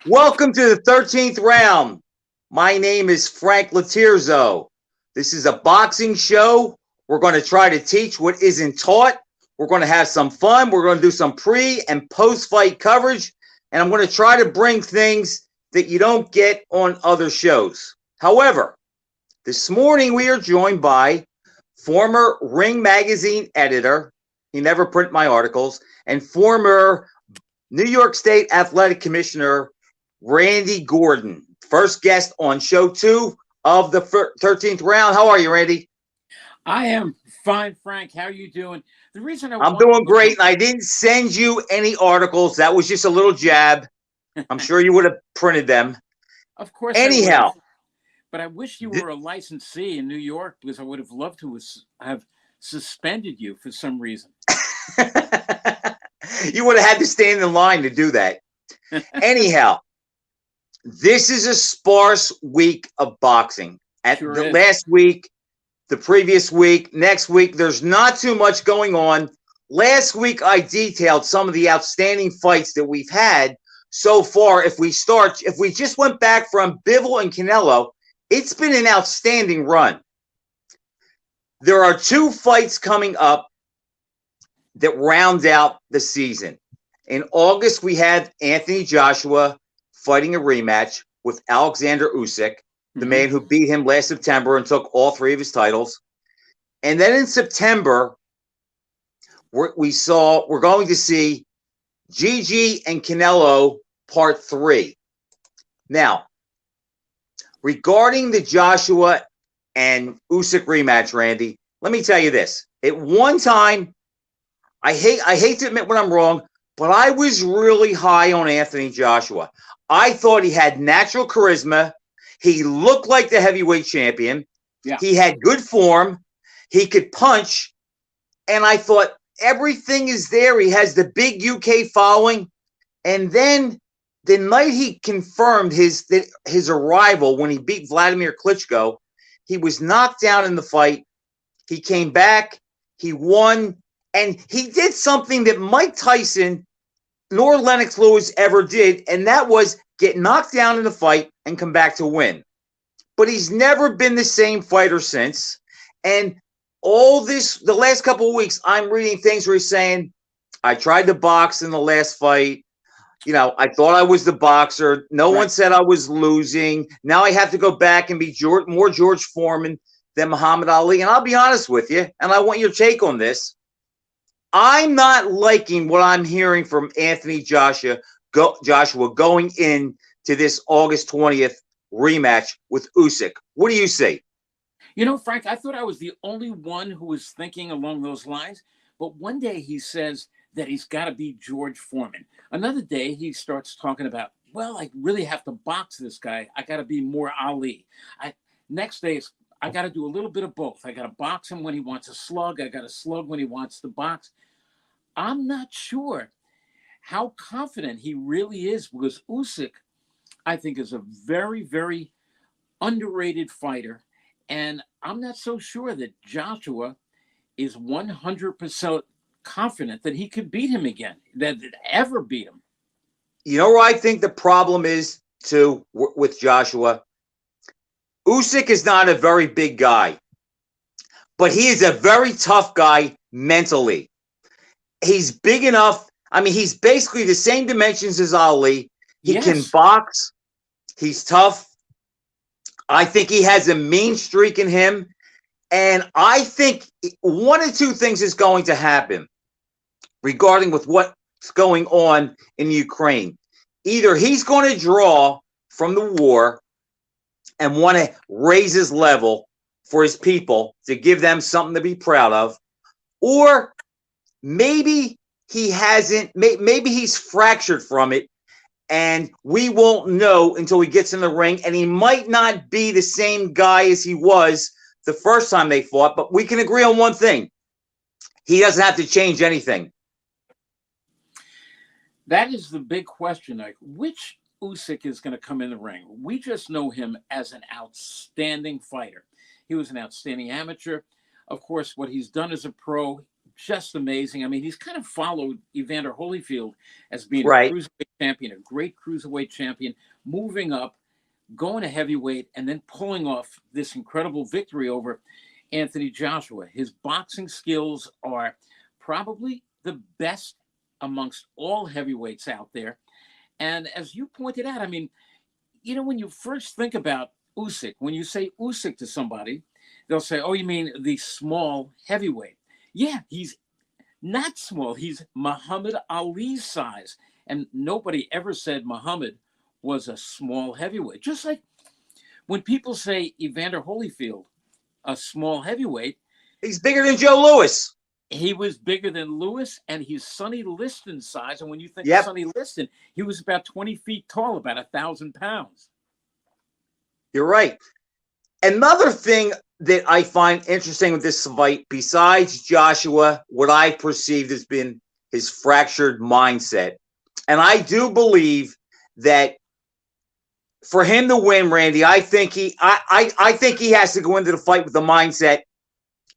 Welcome to the 13th round. My name is Frank Lotierzo. This is a boxing show. We're going to try to teach what isn't taught. We're going to have some fun. We're going to do some pre and post-fight coverage. And I'm going to try to bring things that you don't get on other shows. However, this morning we are joined by former Ring Magazine editor. He never printed my articles. And former New York State Athletic Commissioner Randy Gordon, first guest on show 2 of the 13th round. How are you, Randy? I am fine, Frank. How are you doing? The reason I'm doing great, and I didn't send you any articles. That was just a little jab. I'm sure you would have printed them. Of course. Anyhow. But I wish you were a licensee in New York, because I would have loved to have suspended you for some reason. You would have had to stand in line to do that. Anyhow. This is a sparse week of boxing. Last week, the previous week, next week, there's not too much going on. Last week, I detailed some of the outstanding fights that we've had so far. If we just went back from Bivol and Canelo, it's been an outstanding run. There are 2 fights coming up that round out the season. In August, we had Anthony Joshua fighting a rematch with Alexander Usyk, the man who beat him last September and took all 3 of his titles. And then in September, we're going to see Gigi and Canelo Part 3. Now, regarding the Joshua and Usyk rematch, Randy, let me tell you this. At one time, I hate to admit when I'm wrong, but I was really high on Anthony Joshua. I thought he had natural charisma. He looked like the heavyweight champion. Yeah. He had good form. He could punch. And I thought everything is there. He has the big UK following. And then the night he confirmed his arrival, when he beat Vladimir Klitschko, he was knocked down in the fight. He came back. He won. And he did something that Mike Tyson nor Lennox Lewis ever did, and that was get knocked down in the fight and come back to win. But he's never been the same fighter since. And the last couple of weeks, I'm reading things where he's saying, I tried to box in the last fight. I thought I was the boxer. No one said I was losing. Now I have to go back and be more George Foreman than Muhammad Ali. And I'll be honest with you, and I want your take on this. I'm not liking what I'm hearing from Anthony Joshua going into this August 20th rematch with Usyk. What do you say? Frank, I thought I was the only one who was thinking along those lines. But one day he says that he's got to be George Foreman. Another day he starts talking about, well, I really have to box this guy. I got to be more Ali. Next day I got to do a little bit of both. I got to box him when he wants a slug. I got to slug when he wants to box. I'm not sure how confident he really is, because Usyk, I think, is a very, very underrated fighter. And I'm not so sure that Joshua is 100% confident that he could beat him again, that ever beat him. You know what I think the problem is, too, with Joshua? Usyk is not a very big guy, but he is a very tough guy mentally. He's big enough. I mean, he's basically the same dimensions as Ali. He can box. He's tough. I think he has a mean streak in him. And I think one of 2 things is going to happen regarding with what's going on in Ukraine. Either he's going to draw from the war and want to raise his level for his people to give them something to be proud of, or maybe he hasn't, maybe he's fractured from it and we won't know until he gets in the ring, and he might not be the same guy as he was the first time they fought, but we can agree on one thing. He doesn't have to change anything. That is the big question. Like, which Usyk is going to come in the ring? We just know him as an outstanding fighter. He was an outstanding amateur. Of course, what he's done as a pro, just amazing. I mean, he's kind of followed Evander Holyfield as being a cruiserweight champion, a great cruiserweight champion, moving up, going to heavyweight, and then pulling off this incredible victory over Anthony Joshua. His boxing skills are probably the best amongst all heavyweights out there. And as you pointed out, I mean, you know, when you first think about Usyk, when you say Usyk to somebody, they'll say, oh, you mean the small heavyweight. Yeah, he's not small. He's Muhammad Ali's size. And nobody ever said Muhammad was a small heavyweight. Just like when people say Evander Holyfield, a small heavyweight. He's bigger than Joe Louis. He was bigger than Lewis, and he's Sonny Liston's size. And when you think of Sonny Liston, he was about 20 feet tall, about 1,000 pounds. You're right. Another thing that I find interesting with this fight, besides Joshua, what I perceived has been his fractured mindset. And I do believe that for him to win, Randy, I think he has to go into the fight with the mindset.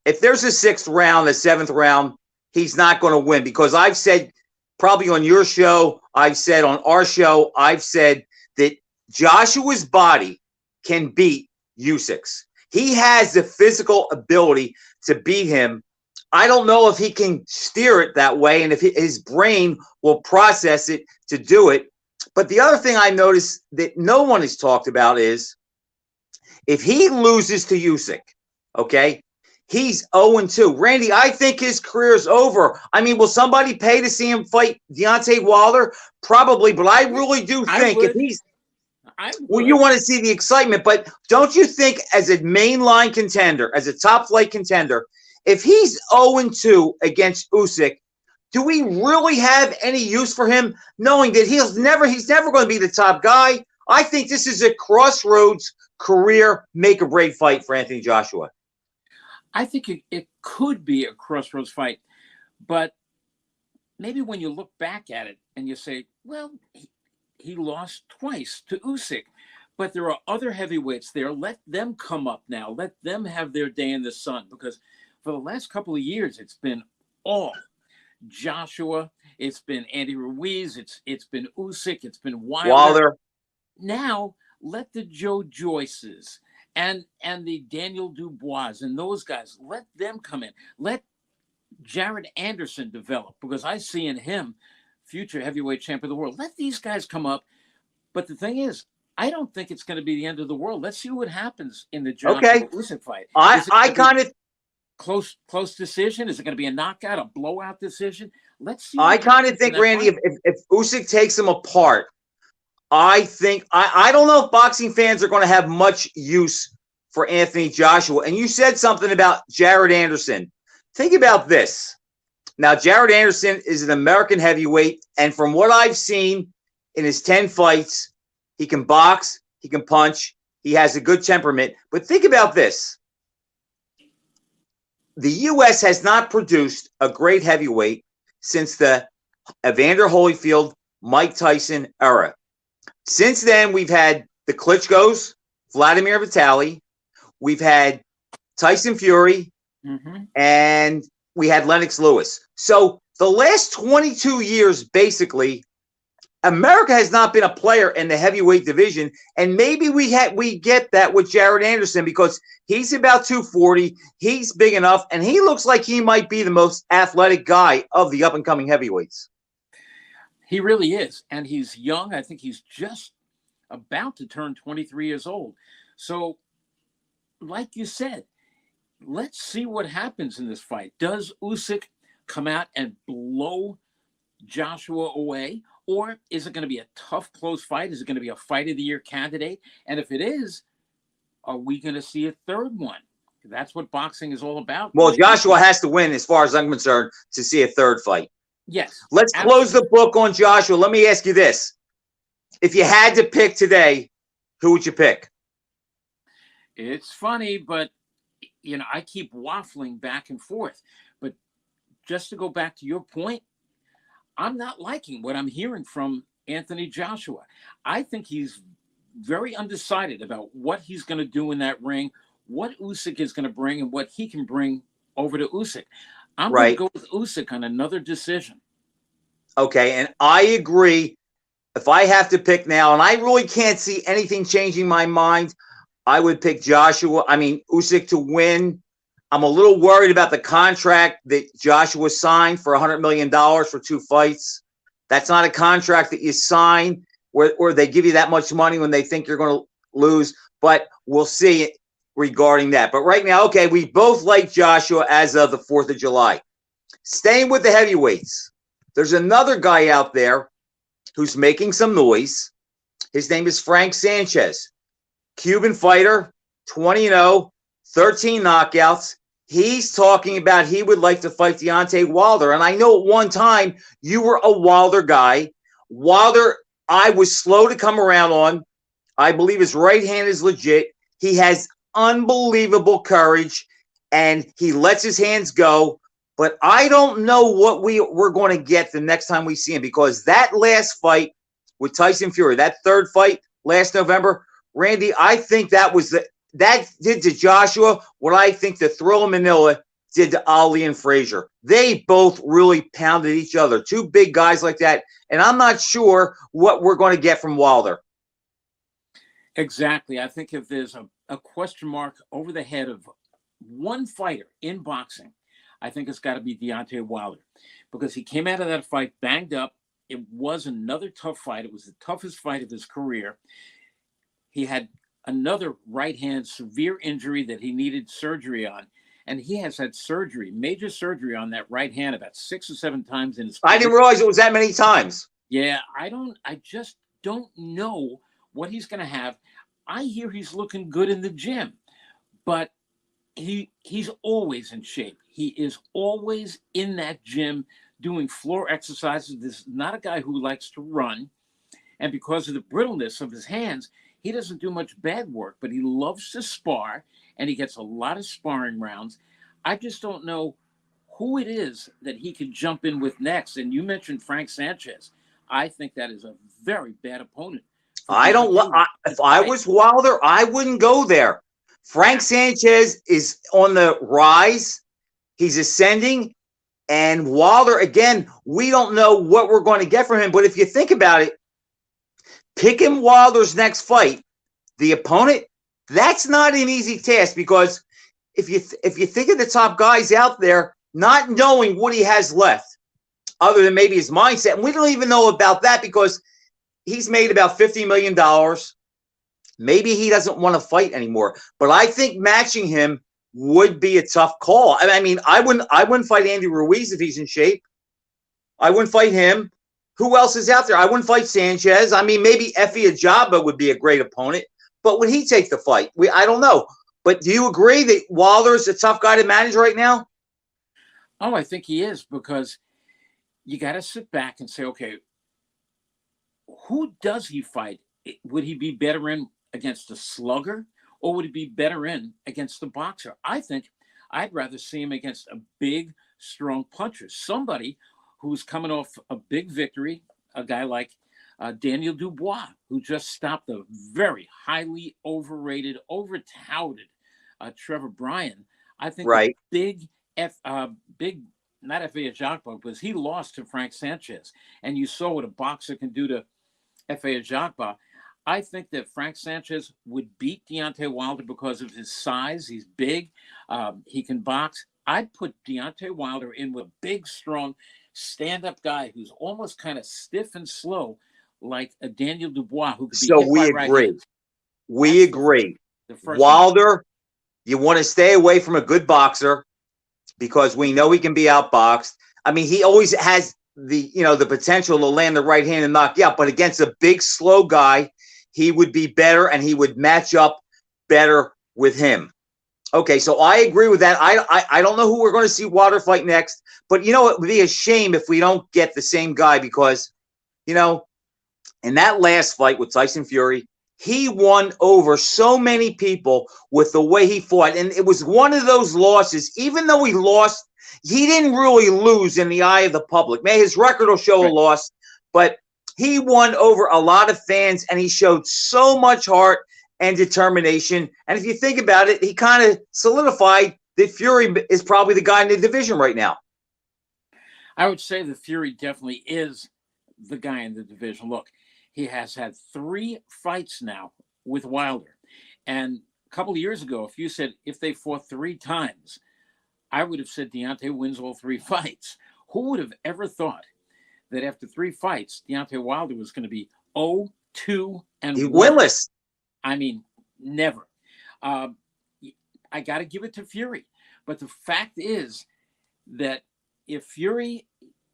If there's a 6th round, a 7th round, he's not going to win, because I've said probably on your show, I've said on our show, I've said that Joshua's body can beat Usyk's. He has the physical ability to beat him. I don't know if he can steer it that way and if his brain will process it to do it. But the other thing I noticed that no one has talked about is if he loses to Usyk, okay, he's 0-2. Randy, I think his career is over. I mean, will somebody pay to see him fight Deontay Wilder? Probably, but I really do think if he's well, you want to see the excitement, but don't you think as a mainline contender, as a top flight contender, if he's 0-2 against Usyk, do we really have any use for him, knowing that he's never going to be the top guy? I think this is a crossroads career make or break fight for Anthony Joshua. I think it could be a crossroads fight, but maybe when you look back at it and you say, well, he lost twice to Usyk, but there are other heavyweights there. Let them come up now. Let them have their day in the sun, because for the last couple of years, it's been all Joshua. It's been Andy Ruiz. It's been Usyk. It's been Wilder. Now let the Joe Joyces and the Daniel Dubois and those guys, let them come in. Let Jared Anderson develop, because I see in him future heavyweight champion of the world. Let these guys come up. But the thing is, I don't think it's going to be the end of the world. Let's see what happens in the Joshua-Usyk fight. I kind of close decision. Is it going to be a knockout, a blowout decision? Let's see. I kind of think, Randy, if Usyk takes him apart, I think I don't know if boxing fans are going to have much use for Anthony Joshua. And you said something about Jared Anderson. Think about this. Now, Jared Anderson is an American heavyweight, and from what I've seen in his 10 fights, he can box, he can punch, he has a good temperament. But think about this. The U.S. has not produced a great heavyweight since the Evander Holyfield, Mike Tyson era. Since then, we've had the Klitschko's, Vladimir Vitali, we've had Tyson Fury, and we had Lennox Lewis. So the last 22 years, basically, America has not been a player in the heavyweight division, and maybe we get that with Jared Anderson, because he's about 240, he's big enough, and he looks like he might be the most athletic guy of the up-and-coming heavyweights. He really is, and he's young. I think he's just about to turn 23 years old. So, like you said, let's see what happens in this fight. Does Usyk come out and blow Joshua away? Or is it going to be a tough, close fight? Is it going to be a fight of the year candidate? And if it is, are we going to see a third one? That's what boxing is all about. Well, Joshua has to win, as far as I'm concerned, to see a third fight. Yes. Let's close the book on Joshua. Let me ask you this. if you had to pick today, who would you pick? It's funny, but I keep waffling back and forth. But just to go back to your point, I'm not liking what I'm hearing from Anthony Joshua. I think he's very undecided about what he's going to do in that ring, what Usyk is going to bring, and what he can bring over to Usyk. I'm going to Right. go with Usyk on another decision. Okay, and I agree. If I have to pick now, and I really can't see anything changing my mind, I would pick Usyk to win. I'm a little worried about the contract that Joshua signed for $100 million for 2 fights. That's not a contract that you sign where they give you that much money when they think you're going to lose. But we'll see regarding that. But right now, okay, we both like Joshua as of the 4th of July. Staying with the heavyweights, there's another guy out there who's making some noise. His name is Frank Sanchez. Cuban fighter, 20-0, 13 knockouts. He's talking about he would like to fight Deontay Wilder. And I know at one time you were a Wilder guy. Wilder, I was slow to come around on. I believe his right hand is legit. He has unbelievable courage, and he lets his hands go. But I don't know what we're going to get the next time we see him, because that last fight with Tyson Fury, that third fight last November, Randy, I think that did to Joshua what I think the Thriller Manila did to Ali and Frazier. They both really pounded each other. 2 big guys like that. And I'm not sure what we're going to get from Wilder. Exactly. I think if there's a question mark over the head of one fighter in boxing, I think it's got to be Deontay Wilder, because he came out of that fight banged up. It was another tough fight. It was the toughest fight of his career. He had another right hand severe injury that he needed surgery on. And he has had surgery, major surgery on that right hand about 6 or 7 times in his career. I didn't realize it was that many times. Yeah, I just don't know what he's going to have. I hear he's looking good in the gym, but he's always in shape. He is always in that gym doing floor exercises. This is not a guy who likes to run. And because of the brittleness of his hands, he doesn't do much bad work, but he loves to spar, and he gets a lot of sparring rounds. I just don't know who it is that he could jump in with next. And you mentioned Frank Sanchez. I think that is a very bad opponent. If I was Wilder, I wouldn't go there. Frank Sanchez is on the rise. He's ascending. And Wilder, again, we don't know what we're going to get from him. But if you think about it, picking Wilder's next fight, the opponent, that's not an easy task, because if you think of the top guys out there, not knowing what he has left, other than maybe his mindset, and we don't even know about that because he's made about $50 million. Maybe he doesn't want to fight anymore. But I think matching him would be a tough call. I mean, I wouldn't fight Andy Ruiz if he's in shape. I wouldn't fight him. Who else is out there? I wouldn't fight Sanchez. I mean, maybe Effie Ajaba would be a great opponent, but would he take the fight? I don't know. But do you agree that Wilder's a tough guy to manage right now? Oh, I think he is, because you got to sit back and say, okay, who does he fight? Would he be better in against a slugger, or would he be better in against the boxer? I think I'd rather see him against a big, strong puncher, somebody who's coming off a big victory, a guy like Daniel Dubois, who just stopped a very highly overrated, over-touted Trevor Bryan. I think right. Big, not F.A. Ajagba, because he lost to Frank Sanchez. And you saw what a boxer can do to F.A. Ajagba. I think that Frank Sanchez would beat Deontay Wilder because of his size. He's big. He can box. I'd put Deontay Wilder in with a big, strong, stand-up guy who's almost kind of stiff and slow, like a Daniel Dubois, who could be hit by right hands. We agree. Wilder, you want to stay away from a good boxer because we know he can be outboxed. I mean, he always has the potential to land the right hand and knock you out, but against a big, slow guy, he would be better and he would match up better with him. Okay, so I agree with that. I don't know who we're going to see Wilder fight next, but it would be a shame if we don't get the same guy because, in that last fight with Tyson Fury, he won over so many people with the way he fought. And it was one of those losses, even though he lost, he didn't really lose in the eye of the public. Man, his record will show a loss, but he won over a lot of fans, and he showed so much heart and determination. And if you think about it, he kind of solidified that Fury is probably the guy in the division right now. I would say that Fury definitely is the guy in the division. Look, he has had 3 fights now with Wilder. And a couple of years ago, if you said if they fought 3 times, I would have said Deontay wins all 3 fights. Who would have ever thought that after 3 fights, Deontay Wilder was going to be 0-2 and winless? I mean, never. I got to give it to Fury. But the fact is that if Fury,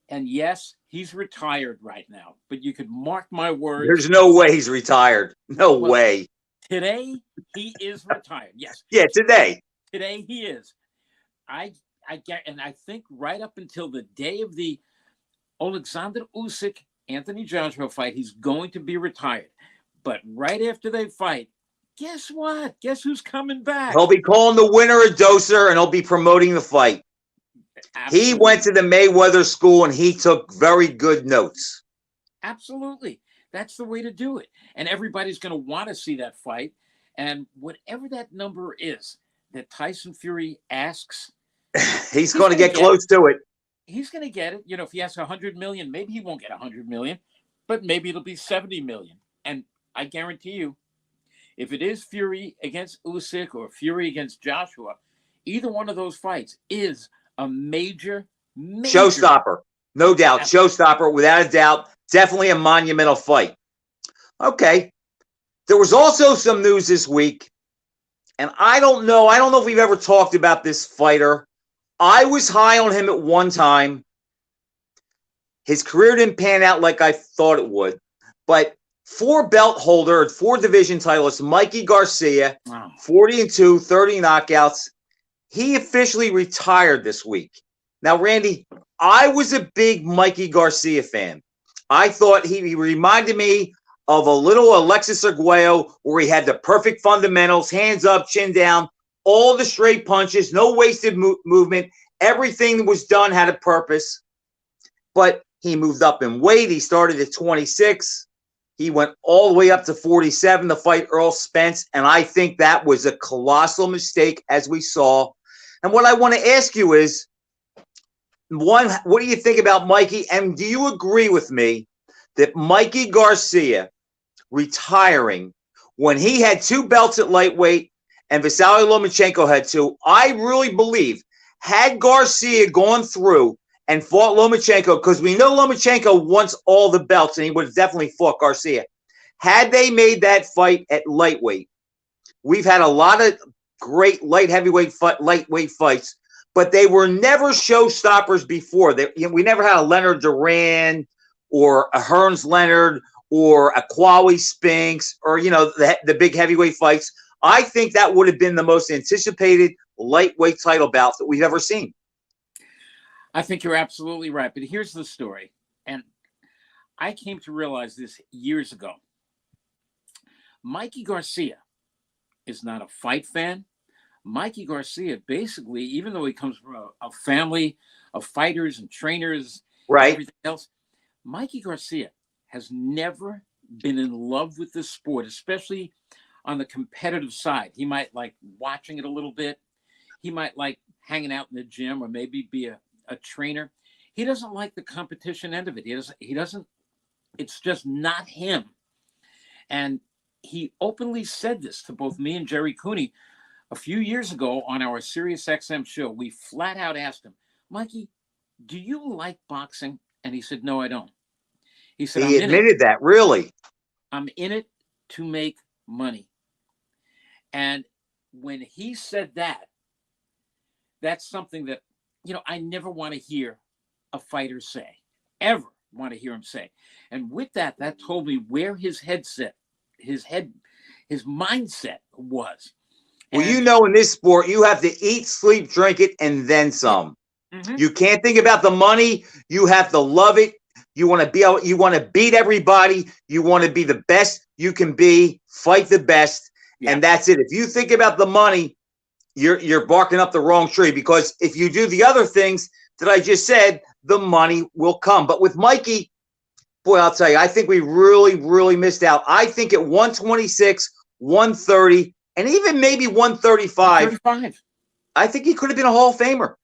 and yes, he's retired right now, but you could mark my words. There's no way he's retired. No way. Today, he is retired. Yes. Yeah, today. Today, he is. I get, and I think right up until the day of the Alexander Usyk Anthony Joshua fight, he's going to be retired. But right after they fight, guess what? Guess who's coming back? He'll be calling the winner a doser, and he'll be promoting the fight. Absolutely. He went to the Mayweather school, and he took very good notes. Absolutely. That's the way to do it. And everybody's going to want to see that fight. And whatever that number is that Tyson Fury asks, he's going to get close to it. He's going to get it. You know, if he asks 100 million, maybe he won't get 100 million, but maybe it'll be 70 million. And I guarantee you, if it is Fury against Usyk or Fury against Joshua, either one of those fights is a major showstopper. No doubt. Showstopper, without a doubt. Definitely a monumental fight. Okay. There was also some news this week, and I don't know if we've ever talked about this fighter. I was high on him at one time. His career didn't pan out like I thought it would. But 4 belt holder, 4 division titles, Mikey Garcia, 40-2, 30 knockouts. He officially retired this week. Now, Randy, I was a big Mikey Garcia fan. I thought he reminded me of a little Alexis Arguello, where he had the perfect fundamentals, hands up, chin down, all the straight punches, no wasted movement. Everything that was done had a purpose. But he moved up in weight. He started at 26. He went all the way up to 47 to fight Earl Spence, and I think that was a colossal mistake, as we saw. And what I want to ask you is, one, what do you think about Mikey? And do you agree with me that Mikey Garcia retiring when he had 2 belts at lightweight and Vasily Lomachenko had 2, I really believe, had Garcia gone through and fought Lomachenko, because we know Lomachenko wants all the belts, and he would have definitely fought Garcia. Had they made that fight at lightweight, we've had a lot of great lightweight fights, but they were never showstoppers before. We never had a Leonard Duran or a Hearns Leonard or a Quali Spinks or, the big heavyweight fights. I think that would have been the most anticipated lightweight title bout that we've ever seen. I think you're absolutely right. But here's the story. And I came to realize this years ago. Mikey Garcia is not a fight fan. Mikey Garcia, basically, even though he comes from a family of fighters and trainers, right, everything else, Mikey Garcia has never been in love with this sport, especially on the competitive side. He might like watching it a little bit. He might like hanging out in the gym or maybe be a trainer. He doesn't like the competition end of it. He doesn't, it's just not him. And he openly said this to both me and Jerry Cooney a few years ago on our SiriusXM show. We flat out asked him, Mikey, do you like boxing? And he said, no, I don't. He said, he admitted that, really? I'm in it to make money. And when he said that, that's something that, I never want to hear a fighter say, ever want to hear him say. And with that told me where his mindset was. Well, in this sport, you have to eat, sleep, drink it, and then some. Mm-hmm. You can't think about the money. You have to love it. You want to be able, you want to beat everybody. You want to be the best you can be, fight the best, and that's it. If you think about the money, you're barking up the wrong tree, because if you do the other things that I just said, the money will come. But with Mikey, boy, I'll tell you, I think we really, really missed out. I think at 126, 130, and even maybe 135, I think he could have been a Hall of Famer.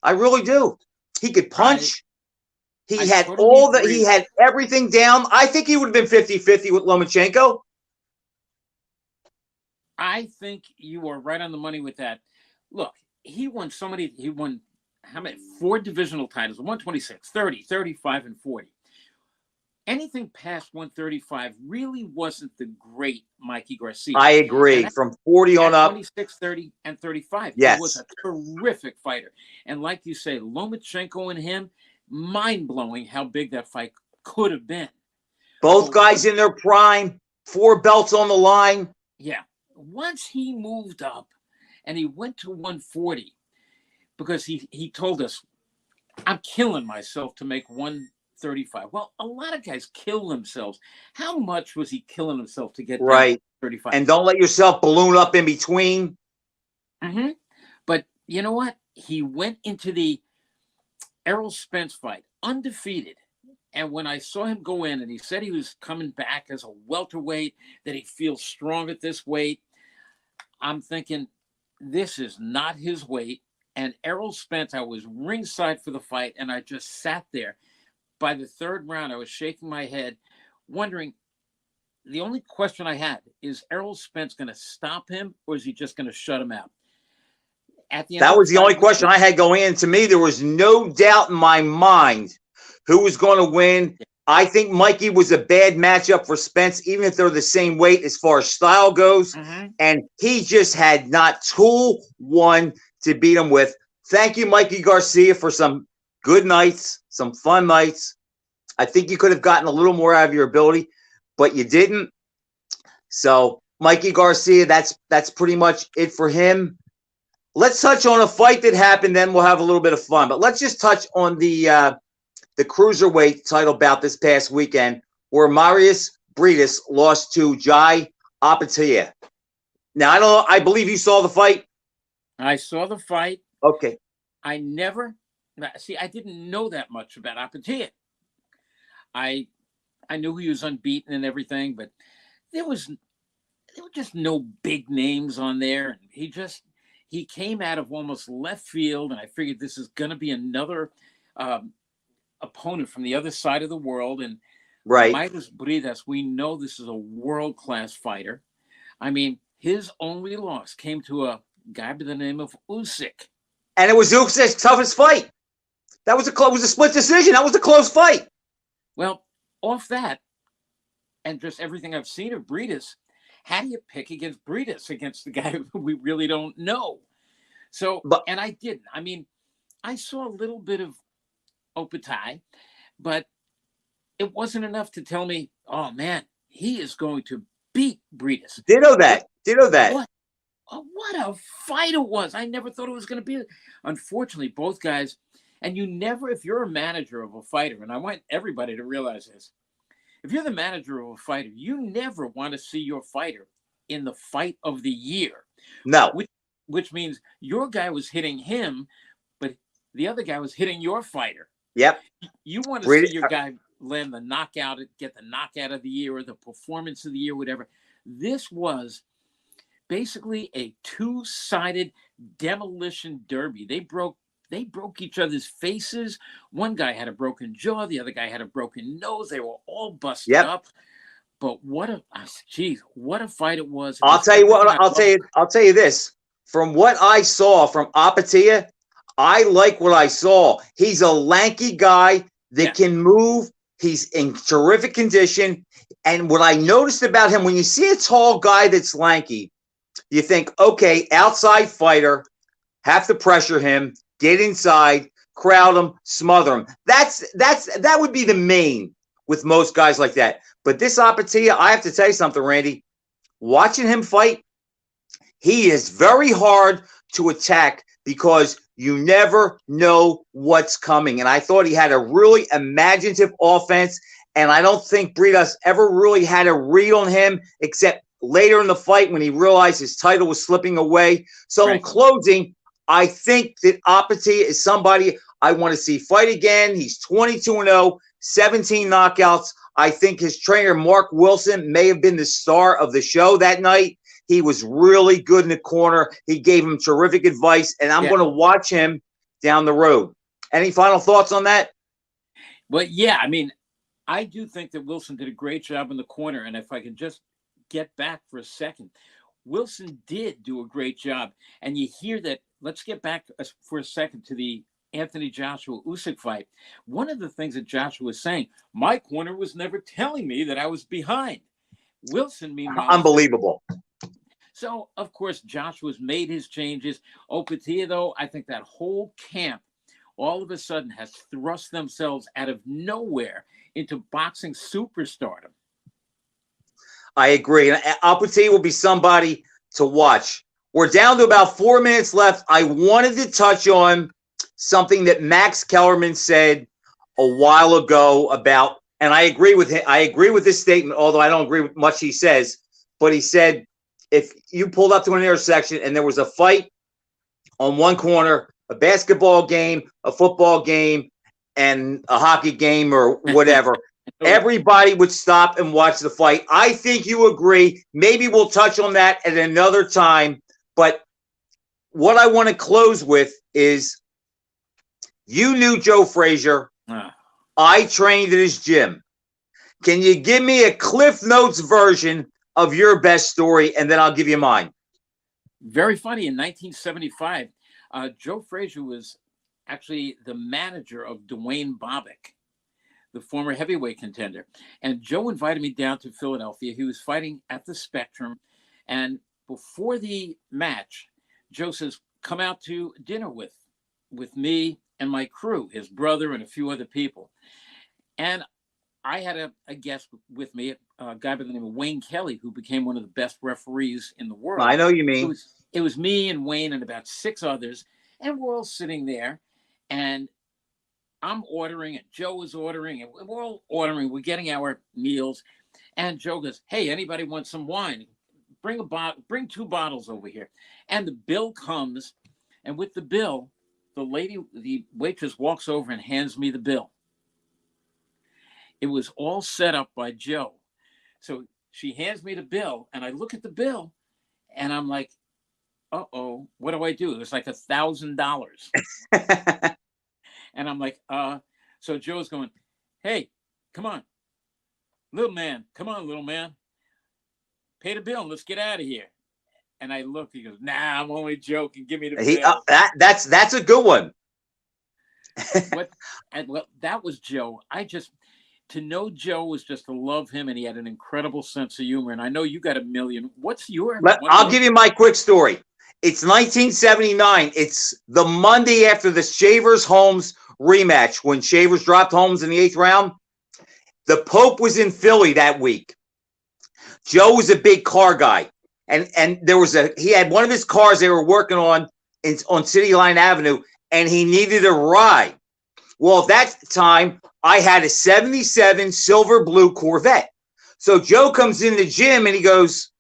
I really do. He could punch. He had everything down. I think he would have been 50-50 with Lomachenko. I think you are right on the money with that. Look, he won how many? 4 divisional titles, 126, 30, 35, and 40. Anything past 135 really wasn't the great Mikey Garcia. I agree. From 40 on up. 26, 30, and 35. Yes. He was a terrific fighter. And like you say, Lomachenko and him, mind-blowing how big that fight could have been. Both guys in their prime, 4 belts on the line. Yeah. Once he moved up and he went to 140, because he told us, I'm killing myself to make 135. Well, a lot of guys kill themselves. How much was he killing himself to get right 35? And don't let yourself balloon up in between. Mm-hmm. But you know what? He went into the Errol Spence fight undefeated. And when I saw him go in and he said he was coming back as a welterweight, that he feels strong at this weight, I'm thinking, this is not his weight. And Errol Spence, I was ringside for the fight, and I just sat there. By the 3rd round, I was shaking my head, wondering, the only question I had is Errol Spence going to stop him, or is he just going to shut him out? At the end that was the only question I had going in. To me, there was no doubt in my mind who was going to win. I think Mikey was a bad matchup for Spence, even if they're the same weight as far as style goes. Mm-hmm. And he just had not tool one to beat him with. Thank you, Mikey Garcia, for some good nights, some fun nights. I think you could have gotten a little more out of your ability, but you didn't. So, Mikey Garcia, that's pretty much it for him. Let's touch on a fight that happened, then we'll have a little bit of fun. But let's just touch on the cruiserweight title bout this past weekend, where Marius Briedis lost to Jai Opetaia. Now, I believe you saw the fight. I saw the fight. Okay. I didn't know that much about Opetaia. I knew he was unbeaten and everything, but there were just no big names on there. He came out of almost left field, and I figured this is going to be another opponent from the other side of the world. And Marius Briedis, we know this is a world-class fighter. I mean, his only loss came to a guy by the name of Usyk. And it was Usyk's toughest fight. That was a split decision. That was a close fight. Well, off that, and just everything I've seen of Briedis, how do you pick against Briedis, against the guy who we really don't know? So, and I didn't. I mean, I saw a little bit of Opetaia, but it wasn't enough to tell me, oh man, he is going to beat Briedis. Ditto that. What a fight it was. I never thought it was going to be. Unfortunately, both guys, and you never, if you're a manager of a fighter, and I want everybody to realize this, if you're the manager of a fighter, you never want to see your fighter in the fight of the year. No. Which means your guy was hitting him, but the other guy was hitting your fighter. Yep. You want to see your guy land the knockout, get the knockout of the year or the performance of the year, whatever. This was basically a 2-sided demolition derby. They broke each other's faces. One guy had a broken jaw, the other guy had a broken nose. They were all busted up. But what a fight it was. I'll tell you this. From what I saw from Opetaia, I like what I saw. He's a lanky guy that can move. He's in terrific condition. And what I noticed about him, when you see a tall guy that's lanky, you think, okay, outside fighter, have to pressure him, get inside, crowd him, smother him. That would be the main with most guys like that. But this Opetaia, I have to tell you something, Randy. Watching him fight, he is very hard to attack because you never know what's coming. And I thought he had a really imaginative offense, and I don't think Bridas ever really had a read on him except later in the fight when he realized his title was slipping away. So in closing, I think that Apathy is somebody I want to see fight again. He's 22-0, 17 knockouts. I think his trainer, Mark Wilson, may have been the star of the show that night. He was really good in the corner. He gave him terrific advice, and I'm going to watch him down the road. Any final thoughts on that? Well, yeah, I mean, I do think that Wilson did a great job in the corner, and if I could just get back for a second, Wilson did do a great job, and you hear that. Let's get back for a second to the Anthony Joshua Usyk fight. One of the things that Joshua was saying, my corner was never telling me that I was behind. Wilson, meanwhile, unbelievable. So, of course, Joshua's made his changes. Opatia, though, I think that whole camp all of a sudden has thrust themselves out of nowhere into boxing superstardom. I agree. And Opatia will be somebody to watch. We're down to about 4 minutes left. I wanted to touch on something that Max Kellerman said a while ago about, and I agree with him. I agree with this statement, although I don't agree with much he says, but he said, if you pulled up to an intersection and there was a fight on one corner, a basketball game, a football game, and a hockey game or whatever, everybody would stop and watch the fight. I think you agree. Maybe we'll touch on that at another time. But what I want to close with is, you knew Joe Frazier. I trained at his gym. Can you give me a Cliff Notes version of your best story, and then I'll give you mine? Very funny. In 1975, Joe Frazier was actually the manager of Dwayne Bobbick, the former heavyweight contender. And Joe invited me down to Philadelphia. He was fighting at the Spectrum. And before the match, Joe says, come out to dinner with me and my crew, his brother and a few other people. And I had a guest with me, a guy by the name of Wayne Kelly, who became one of the best referees in the world. I know you mean. It was me and Wayne and about 6 others, and we're all sitting there, and I'm ordering, and Joe is ordering, and we're all ordering. We're getting our meals, and Joe goes, "Hey, anybody want some wine? Bring 2 bottles over here." And the bill comes, and with the bill, the waitress walks over and hands me the bill. It was all set up by Joe. So she hands me the bill, and I look at the bill, and I'm like, uh-oh, what do I do? It was like $1,000. And I'm like, so Joe's going, hey, come on, little man. Come on, little man. Pay the bill and let's get out of here. And I look, he goes, nah, I'm only joking. Give me the bill. That's a good one. Well, that was Joe. To know Joe was just to love him, and he had an incredible sense of humor. And I know you got a million. What's your? I'll give you my quick story. It's 1979. It's the Monday after the Shavers Holmes rematch when Shavers dropped Holmes in the 8th round. The Pope was in Philly that week. Joe was a big car guy, and he had one of his cars they were working on City Line Avenue, and he needed a ride. Well, at that time, I had a 77 silver blue Corvette. So Joe comes in the gym and he goes,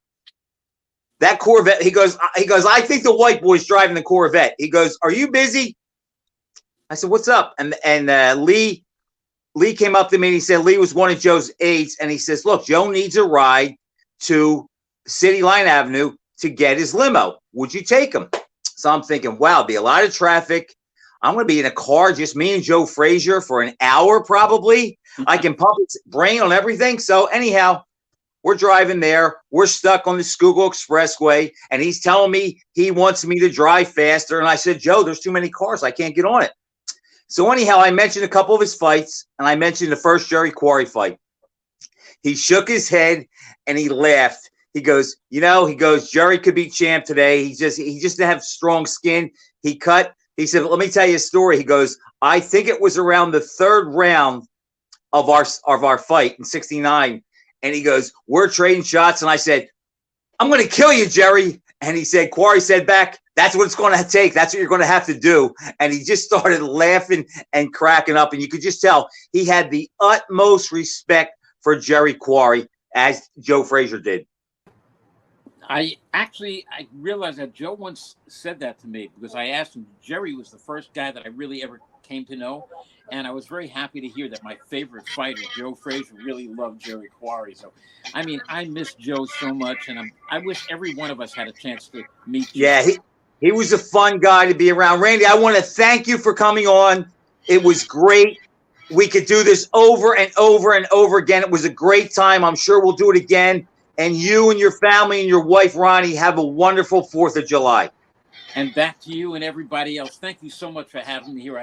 that Corvette, he goes, I think the white boy's driving the Corvette. He goes, are you busy? I said, what's up? And Lee came up to me and he said, Lee was one of Joe's aides. And he says, look, Joe needs a ride to City Line Avenue to get his limo. Would you take him? So I'm thinking, wow, it'd be a lot of traffic. I'm going to be in a car, just me and Joe Frazier for an hour probably. I can pump his brain on everything. So anyhow, we're driving there. We're stuck on the Schuylkill Expressway, and he's telling me he wants me to drive faster. And I said, Joe, there's too many cars. I can't get on it. So anyhow, I mentioned a couple of his fights, and I mentioned the first Jerry Quarry fight. He shook his head, and he laughed. He goes, Jerry could be champ today. He just didn't have strong skin. He said, let me tell you a story. He goes, I think it was around the 3rd round of our fight in 69. And he goes, we're trading shots. And I said, I'm going to kill you, Jerry. And he said, Quarry said back, That's what it's going to take. That's what you're going to have to do. And he just started laughing and cracking up. And you could just tell he had the utmost respect for Jerry Quarry, as Joe Frazier did. I realized that Joe once said that to me because I asked him. Jerry was the first guy that I really ever came to know, and I was very happy to hear that my favorite fighter, Joe Frazier, really loved Jerry Quarry. So, I mean, I miss Joe so much, and I wish every one of us had a chance to meet Joe. Yeah, he was a fun guy to be around. Randy, I want to thank you for coming on. It was great. We could do this over and over and over again. It was a great time. I'm sure we'll do it again. And you and your family and your wife, Ronnie, have a wonderful 4th of July. And back to you and everybody else. Thank you so much for having me here.